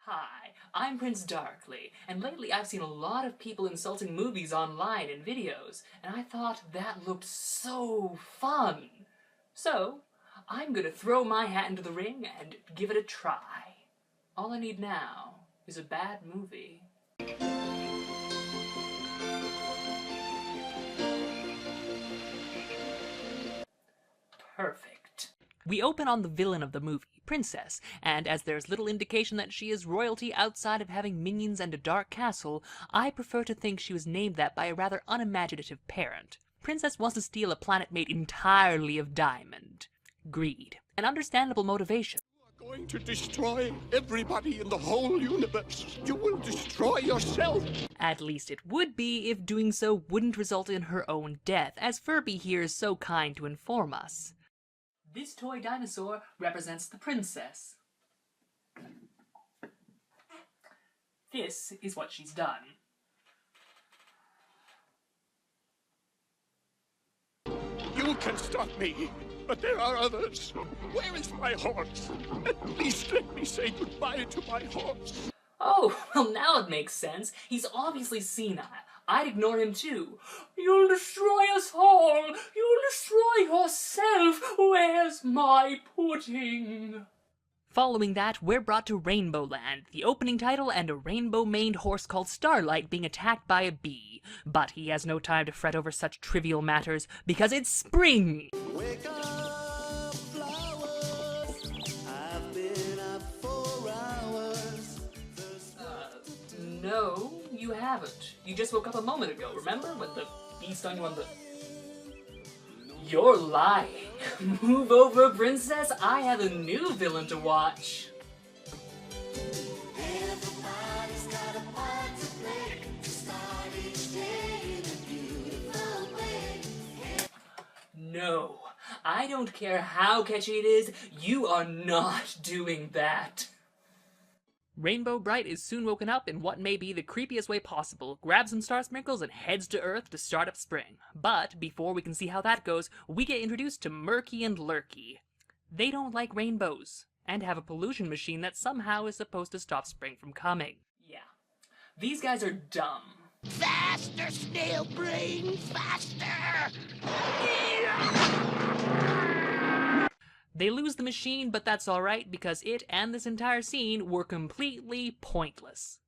Hi, I'm Prince Darkly, and lately I've seen a lot of people insulting movies online and videos, and I thought that looked so fun. So, I'm gonna throw my hat into the ring and give it a try. All I need now is a bad movie. Perfect. We open on the villain of the movie, Princess, and as there's little indication that she is royalty outside of having minions and a dark castle, I prefer to think she was named that by a rather unimaginative parent. Princess wants to steal a planet made entirely of diamond. Greed. An understandable motivation. You are going to destroy everybody in the whole universe. You will destroy yourself. At least it would be if doing so wouldn't result in her own death, as Furby here is so kind to inform us. This toy dinosaur represents the princess. This is what she's done. You can stop me, but there are others. Where is my horse? At least let me say goodbye to my horse. Oh, well now it makes sense. He's obviously senile. I'd ignore him too. You'll destroy us all! You'll destroy yourself! Where's my pudding? Following that, we're brought to Rainbow Land, the opening title, and a rainbow-maned horse called Starlight being attacked by a bee. But he has no time to fret over such trivial matters, because it's spring! Wake up, flowers. I've been up for hours. No, you haven't. You just woke up a moment ago, remember? When the bee stung you on the... You're lying. Move over, princess. I have a new villain to watch. Everybody's got a part to play to start each day in a beautiful way. No, I don't care how catchy it is, you are not doing that. Rainbow Brite is soon woken up in what may be the creepiest way possible, grabs some star sprinkles and heads to Earth to start up spring. But before we can see how that goes, we get introduced to Murky and Lurky. They don't like rainbows, and have a pollution machine that somehow is supposed to stop spring from coming. Yeah, these guys are dumb. Faster, snail brain, faster! They lose the machine, but that's alright because it and this entire scene were completely pointless.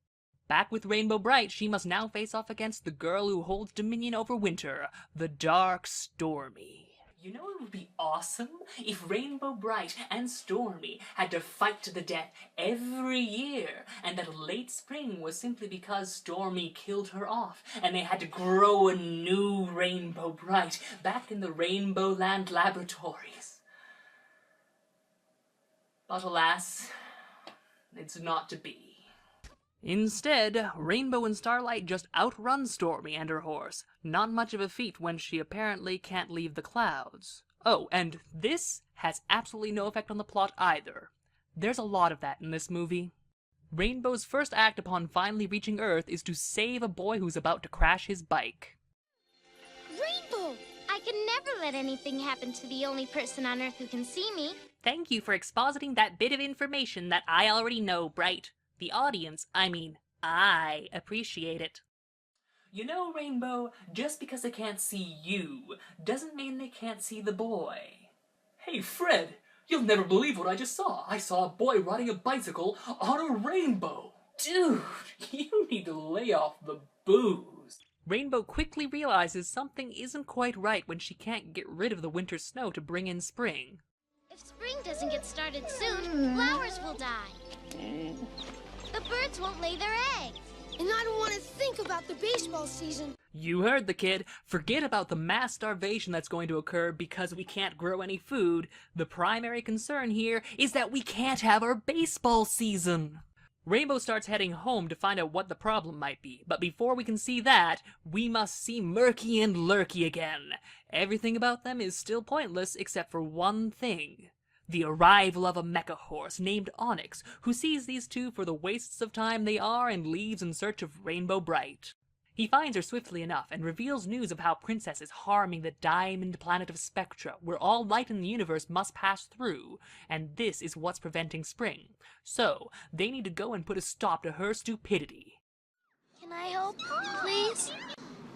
Back with Rainbow Brite, she must now face off against the girl who holds dominion over winter, the Dark Stormy. You know it would be awesome if Rainbow Brite and Stormy had to fight to the death every year, and that late spring was simply because Stormy killed her off, and they had to grow a new Rainbow Brite back in the Rainbow Land laboratories. But alas, it's not to be. Instead, Rainbow and Starlight just outrun Stormy and her horse. Not much of a feat when she apparently can't leave the clouds. Oh, and this has absolutely no effect on the plot either. There's a lot of that in this movie. Rainbow's first act upon finally reaching Earth is to save a boy who's about to crash his bike. Rainbow! I can never let anything happen to the only person on Earth who can see me. Thank you for expositing that bit of information that I already know, Brite. The audience, I appreciate it. You know, Rainbow, just because they can't see you, doesn't mean they can't see the boy. Hey, Fred, you'll never believe what I just saw. I saw a boy riding a bicycle on a rainbow. Dude, you need to lay off the booze. Rainbow quickly realizes something isn't quite right when she can't get rid of the winter snow to bring in spring. If spring doesn't get started soon, flowers will die. The birds won't lay their eggs. And I don't want to think about the baseball season. You heard the kid. Forget about the mass starvation that's going to occur because we can't grow any food. The primary concern here is that we can't have our baseball season. Rainbow starts heading home to find out what the problem might be, but before we can see that, we must see Murky and Lurky again. Everything about them is still pointless except for one thing. The arrival of a mecha horse named Onyx, who sees these two for the wastes of time they are and leaves in search of Rainbow Brite. He finds her swiftly enough and reveals news of how Princess is harming the diamond planet of Spectra, where all light in the universe must pass through, and this is what's preventing spring. So, they need to go and put a stop to her stupidity. Can I help, please?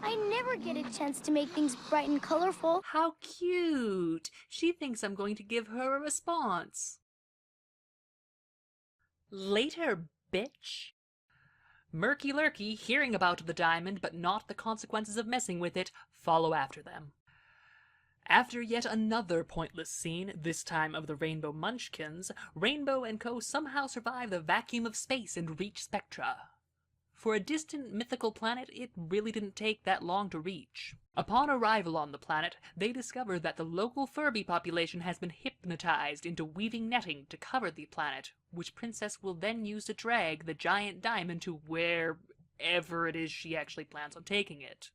I never get a chance to make things bright and colorful. How cute! She thinks I'm going to give her a response. Later, bitch. Murky Lurky, hearing about the diamond but not the consequences of messing with it, follow after them. After yet another pointless scene, this time of the Rainbow Munchkins, Rainbow and Co. somehow survive the vacuum of space and reach Spectra. For a distant mythical planet, it really didn't take that long to reach. Upon arrival on the planet, they discover that the local Furby population has been hypnotized into weaving netting to cover the planet, which Princess will then use to drag the giant diamond to wherever it is she actually plans on taking it.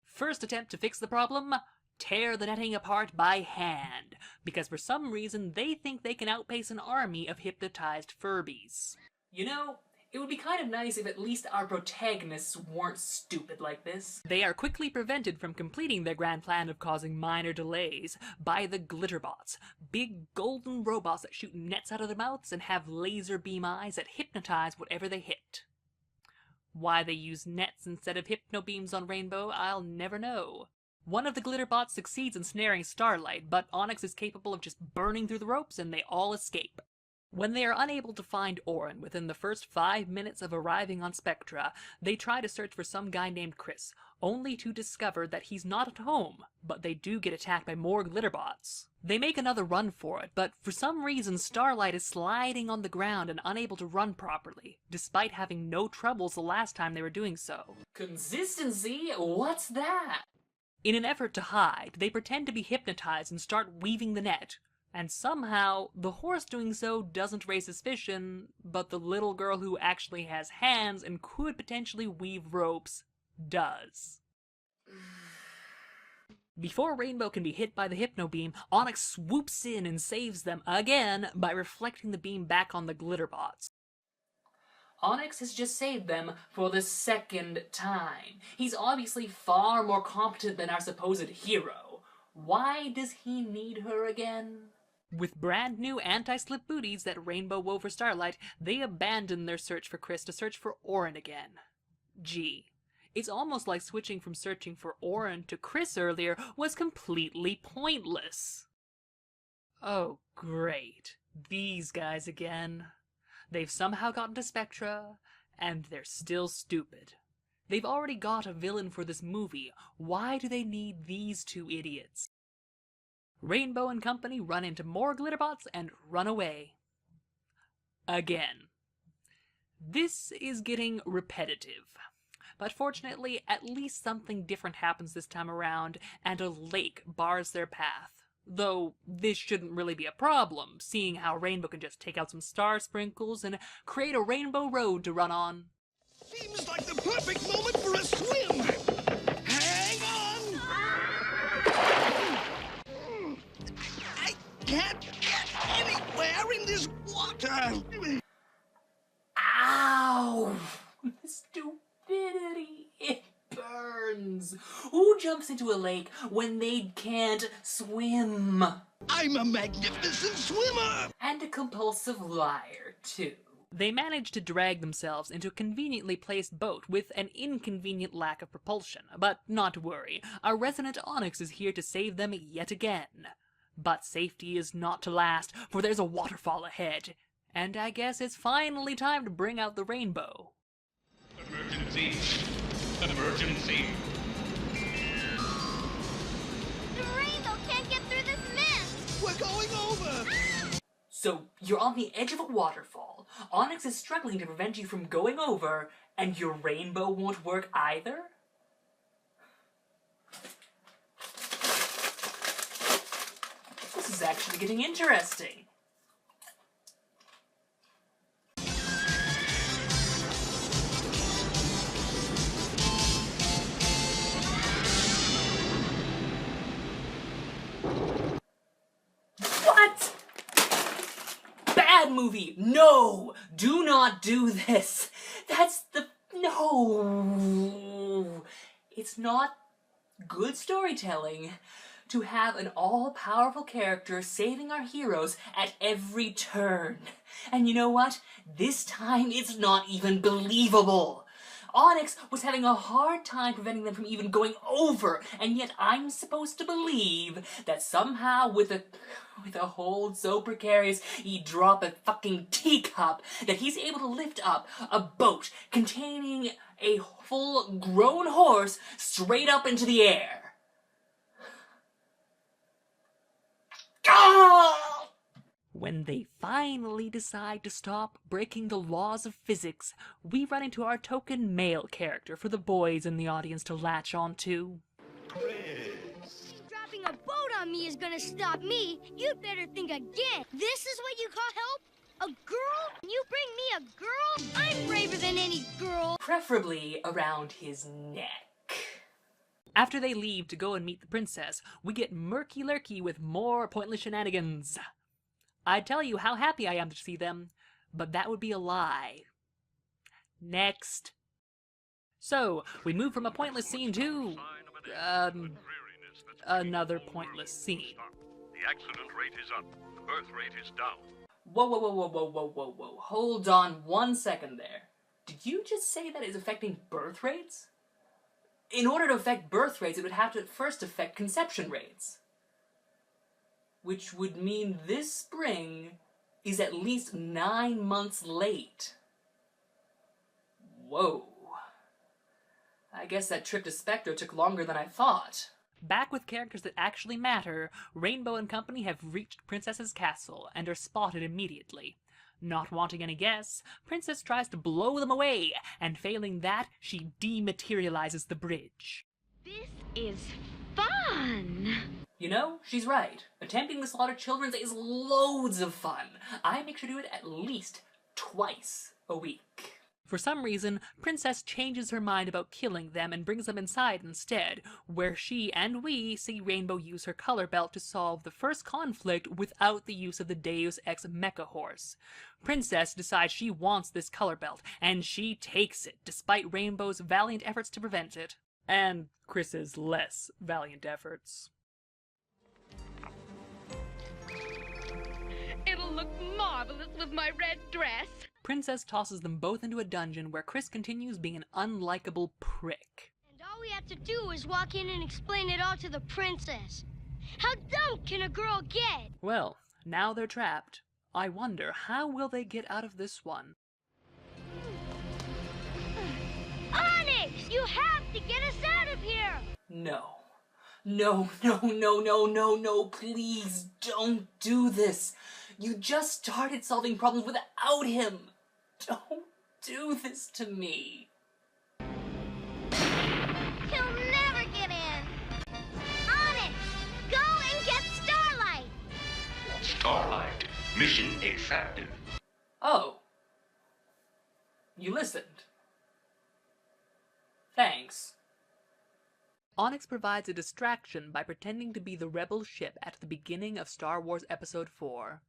First attempt to fix the problem? Tear the netting apart by hand, because for some reason they think they can outpace an army of hypnotized Furbies. You know, it would be kind of nice if at least our protagonists weren't stupid like this. They are quickly prevented from completing their grand plan of causing minor delays by the Glitterbots, big golden robots that shoot nets out of their mouths and have laser beam eyes that hypnotize whatever they hit. Why they use nets instead of hypno beams on Rainbow, I'll never know. One of the Glitterbots succeeds in snaring Starlight, but Onyx is capable of just burning through the ropes and they all escape. When they are unable to find Orin within the first 5 minutes of arriving on Spectra, they try to search for some guy named Chris, only to discover that he's not at home, but they do get attacked by more Glitterbots. They make another run for it, but for some reason Starlight is sliding on the ground and unable to run properly, despite having no troubles the last time they were doing so. Consistency? What's that? In an effort to hide, they pretend to be hypnotized and start weaving the net. And somehow, the horse doing so doesn't raise suspicion, but the little girl who actually has hands and could potentially weave ropes does. Before Rainbow can be hit by the hypno beam, Onyx swoops in and saves them again by reflecting the beam back on the Glitterbots. Onyx has just saved them for the second time. He's obviously far more competent than our supposed hero. Why does he need her again? With brand new anti-slip booties that Rainbow wove for Starlight, they abandon their search for Chris to search for Orin again. Gee, it's almost like switching from searching for Orin to Chris earlier was completely pointless. Oh, great. These guys again. They've somehow gotten to Spectra, and they're still stupid. They've already got a villain for this movie. Why do they need these two idiots? Rainbow and company run into more Glitterbots and run away. Again. This is getting repetitive. But fortunately, at least something different happens this time around, and a lake bars their path. Though this shouldn't really be a problem, seeing how Rainbow can just take out some star sprinkles and create a rainbow road to run on. Seems like the perfect moment for a swim. Hang on! I can't get anywhere in this water. Ow! Stupidity! It burns! Who jumps into a lake when they can't swim? I'm a magnificent swimmer! And a compulsive liar, too. They manage to drag themselves into a conveniently placed boat with an inconvenient lack of propulsion, but not to worry, our resident Onyx is here to save them yet again. But safety is not to last, for there's a waterfall ahead, and I guess it's finally time to bring out the rainbow. Emergency! Emergency! The rainbow can't get through this mist! We're going over! So, you're on the edge of a waterfall, Onyx is struggling to prevent you from going over, and your rainbow won't work either? This is actually getting interesting. What? Bad movie! No! Do not do this! That's the No! It's not good storytelling to have an all-powerful character saving our heroes at every turn. And you know what? This time it's not even believable. Onyx was having a hard time preventing them from even going over, and yet I'm supposed to believe that somehow with a hold so precarious he'd drop a fucking teacup, that he's able to lift up a boat containing a full-grown horse straight up into the air. Ah! When they finally decide to stop breaking the laws of physics, we run into our token male character for the boys in the audience to latch onto. Dropping a boat on me is gonna stop me. You'd better think again. This is what you call help? A girl? You bring me a girl? I'm braver than any girl. Preferably around his neck. After they leave to go and meet the princess, we get murky-lurky with more pointless shenanigans. I'd tell you how happy I am to see them, but that would be a lie. Next. So, we move from a pointless scene to, another pointless scene. The accident rate is up. The birth rate is down. Whoa. Hold on 1 second there. Did you just say that it's affecting birth rates? In order to affect birth rates, it would have to first affect conception rates. Which would mean this spring is at least 9 months late. Whoa. I guess that trip to Spectre took longer than I thought. Back with characters that actually matter, Rainbow and company have reached Princess's castle and are spotted immediately. Not wanting any guests, Princess tries to blow them away, and failing that, she dematerializes the bridge. This is fun! You know, she's right. Attempting to slaughter children is loads of fun. I make sure to do it at least twice a week. For some reason, Princess changes her mind about killing them and brings them inside instead, where she and we see Rainbow use her color belt to solve the first conflict without the use of the Deus Ex Mecha Horse. Princess decides she wants this color belt, and she takes it, despite Rainbow's valiant efforts to prevent it. And Chris's less valiant efforts. It'll look marvelous with my red dress. Princess tosses them both into a dungeon where Chris continues being an unlikable prick. And all we have to do is walk in and explain it all to the princess. How dumb can a girl get? Well, now they're trapped. I wonder, how will they get out of this one? Onyx! You have to get us out of here! No, please don't do this. You just started solving problems without him. Don't do this to me. He'll never get in. Onyx, go and get Starlight. Starlight. Mission accepted. Oh. You listened. Thanks. Onyx provides a distraction by pretending to be the rebel ship at the beginning of Star Wars Episode 4.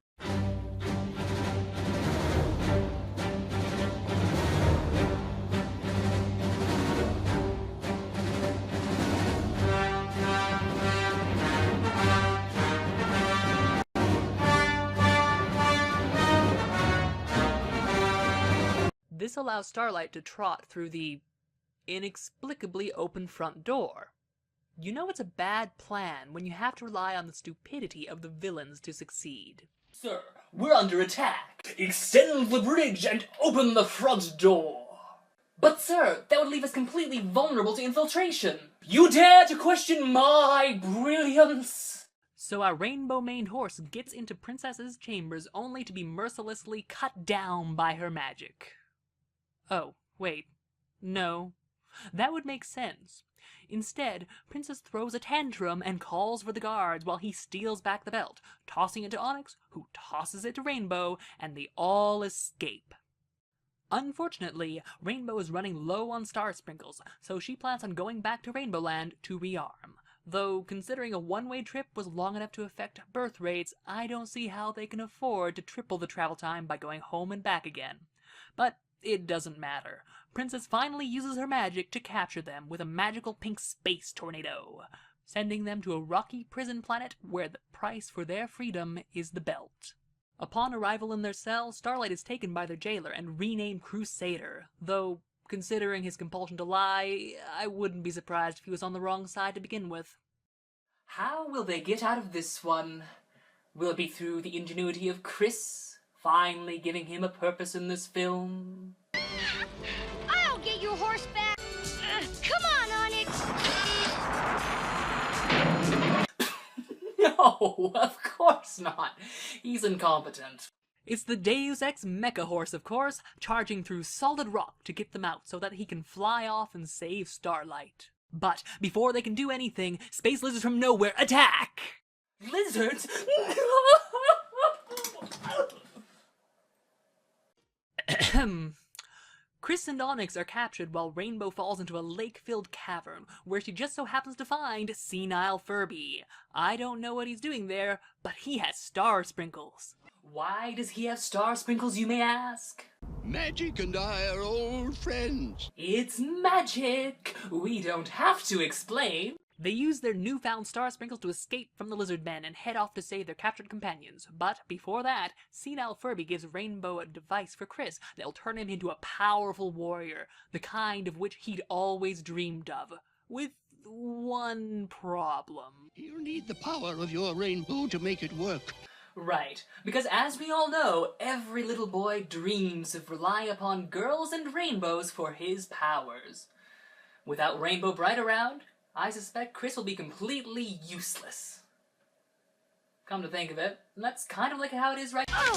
This allows Starlight to trot through the inexplicably open front door. You know it's a bad plan when you have to rely on the stupidity of the villains to succeed. Sir, we're under attack. Extend the bridge and open the front door. But sir, that would leave us completely vulnerable to infiltration. You dare to question my brilliance? So our rainbow-maned horse gets into Princess's chambers only to be mercilessly cut down by her magic. Oh, wait. No. That would make sense. Instead, Princess throws a tantrum and calls for the guards while he steals back the belt, tossing it to Onyx, who tosses it to Rainbow, and they all escape. Unfortunately, Rainbow is running low on star sprinkles, so she plans on going back to Rainbow Land to rearm. Though, considering a one-way trip was long enough to affect birth rates, I don't see how they can afford to triple the travel time by going home and back again. But it doesn't matter. Princess finally uses her magic to capture them with a magical pink space tornado, sending them to a rocky prison planet where the price for their freedom is the belt. Upon arrival in their cell, Starlight is taken by their jailer and renamed Crusader, though, considering his compulsion to lie, I wouldn't be surprised if he was on the wrong side to begin with. How will they get out of this one? Will it be through the ingenuity of Chris, finally giving him a purpose in this film? I'll get your horse back. Come on, Onyx. No, of course not. He's incompetent. It's the Deus Ex Mecha Horse, of course, charging through solid rock to get them out so that he can fly off and save Starlight. But before they can do anything, space lizards from nowhere attack! Lizards? Chris and Onyx are captured while Rainbow falls into a lake-filled cavern, where she just so happens to find Senile Furby. I don't know what he's doing there, but he has star sprinkles. Why does he have star sprinkles, you may ask? Magic and I are old friends. It's magic! We don't have to explain. They use their newfound star sprinkles to escape from the lizard men and head off to save their captured companions. But before that, Senile Furby gives Rainbow a device for Chris that'll turn him into a powerful warrior, the kind of which he'd always dreamed of. With one problem. You need the power of your rainbow to make it work. Right, because as we all know, every little boy dreams of relying upon girls and rainbows for his powers. Without Rainbow Brite around, I suspect Chris will be completely useless. Come to think of it, that's kind of like how it is right now.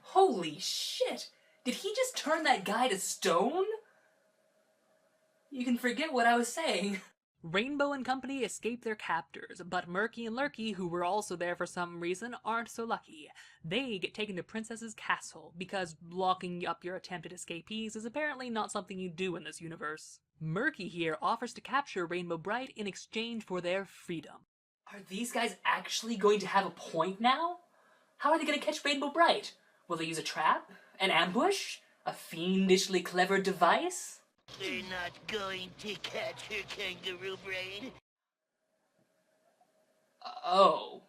Holy shit! Did he just turn that guy to stone? You can forget what I was saying. Rainbow and company escape their captors, but Murky and Lurky, who were also there for some reason, aren't so lucky. They get taken to Princess's castle, because locking up your attempted escapees is apparently not something you do in this universe. Murky here offers to capture Rainbow Brite in exchange for their freedom. Are these guys actually going to have a point now? How are they going to catch Rainbow Brite? Will they use a trap? An ambush? A fiendishly clever device? They're not going to catch her, kangaroo brain. Oh.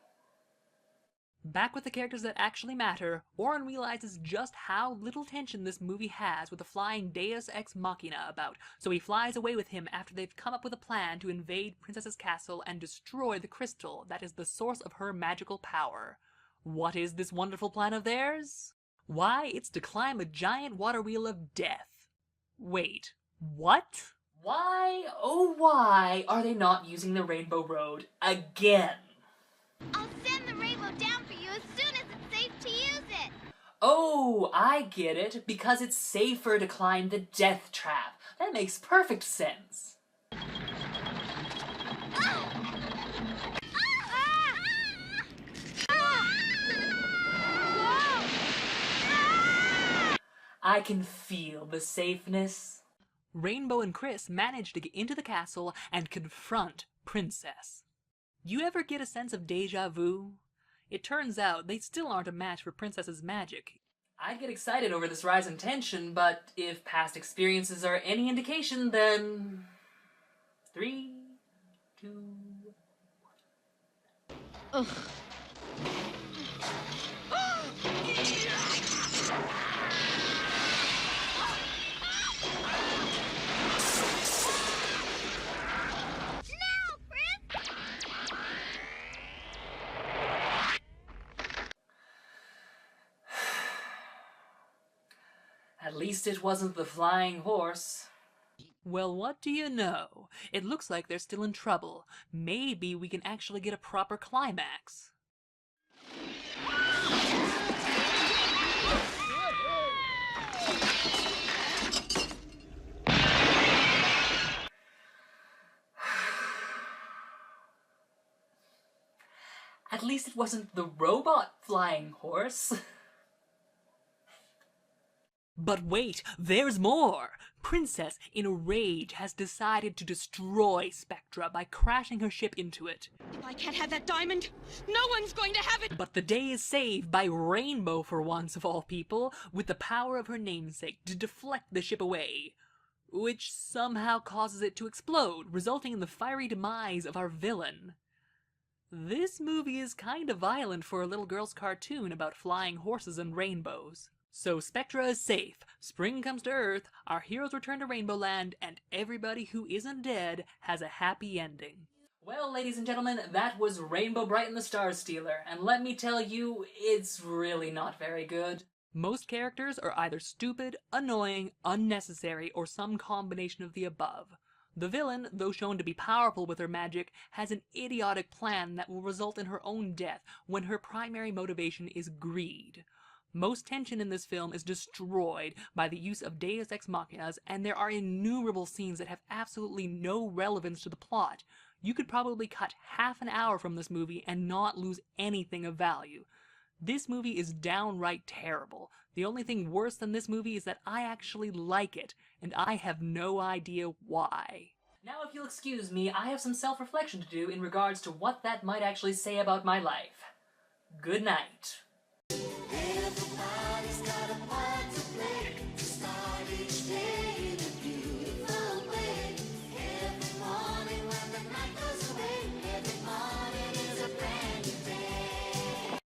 Back with the characters that actually matter, Oren realizes just how little tension this movie has with the flying Deus Ex Machina about, so he flies away with him after they've come up with a plan to invade Princess's castle and destroy the crystal that is the source of her magical power. What is this wonderful plan of theirs? Why, it's to climb a giant water wheel of death. Wait, what? Why, oh why, are they not using the Rainbow Road again? I'll send the rainbow down for you as soon as it's safe to use it. Oh, I get it, because it's safer to climb the death trap. That makes perfect sense. I can feel the safeness. Rainbow and Chris manage to get into the castle and confront Princess. You ever get a sense of deja vu? It turns out they still aren't a match for Princess's magic. I'd get excited over this rise in tension, but if past experiences are any indication, then... 3, 2... Ugh. At least it wasn't the flying horse. Well, what do you know? It looks like they're still in trouble. Maybe we can actually get a proper climax. At least it wasn't the robot flying horse. But wait, there's more! Princess, in a rage, has decided to destroy Spectra by crashing her ship into it. If I can't have that diamond, no one's going to have it! But the day is saved by Rainbow, for once of all people, with the power of her namesake to deflect the ship away, which somehow causes it to explode, resulting in the fiery demise of our villain. This movie is kind of violent for a little girl's cartoon about flying horses and rainbows. So Spectra is safe, spring comes to Earth, our heroes return to Rainbow Land, and everybody who isn't dead has a happy ending. Well, ladies and gentlemen, that was Rainbow Brite and the Star Stealer, and let me tell you, it's really not very good. Most characters are either stupid, annoying, unnecessary, or some combination of the above. The villain, though shown to be powerful with her magic, has an idiotic plan that will result in her own death when her primary motivation is greed. Most tension in this film is destroyed by the use of Deus Ex Machinas, and there are innumerable scenes that have absolutely no relevance to the plot. You could probably cut half an hour from this movie and not lose anything of value. This movie is downright terrible. The only thing worse than this movie is that I actually like it, and I have no idea why. Now, if you'll excuse me, I have some self-reflection to do in regards to what that might actually say about my life. Good night. Everybody's got a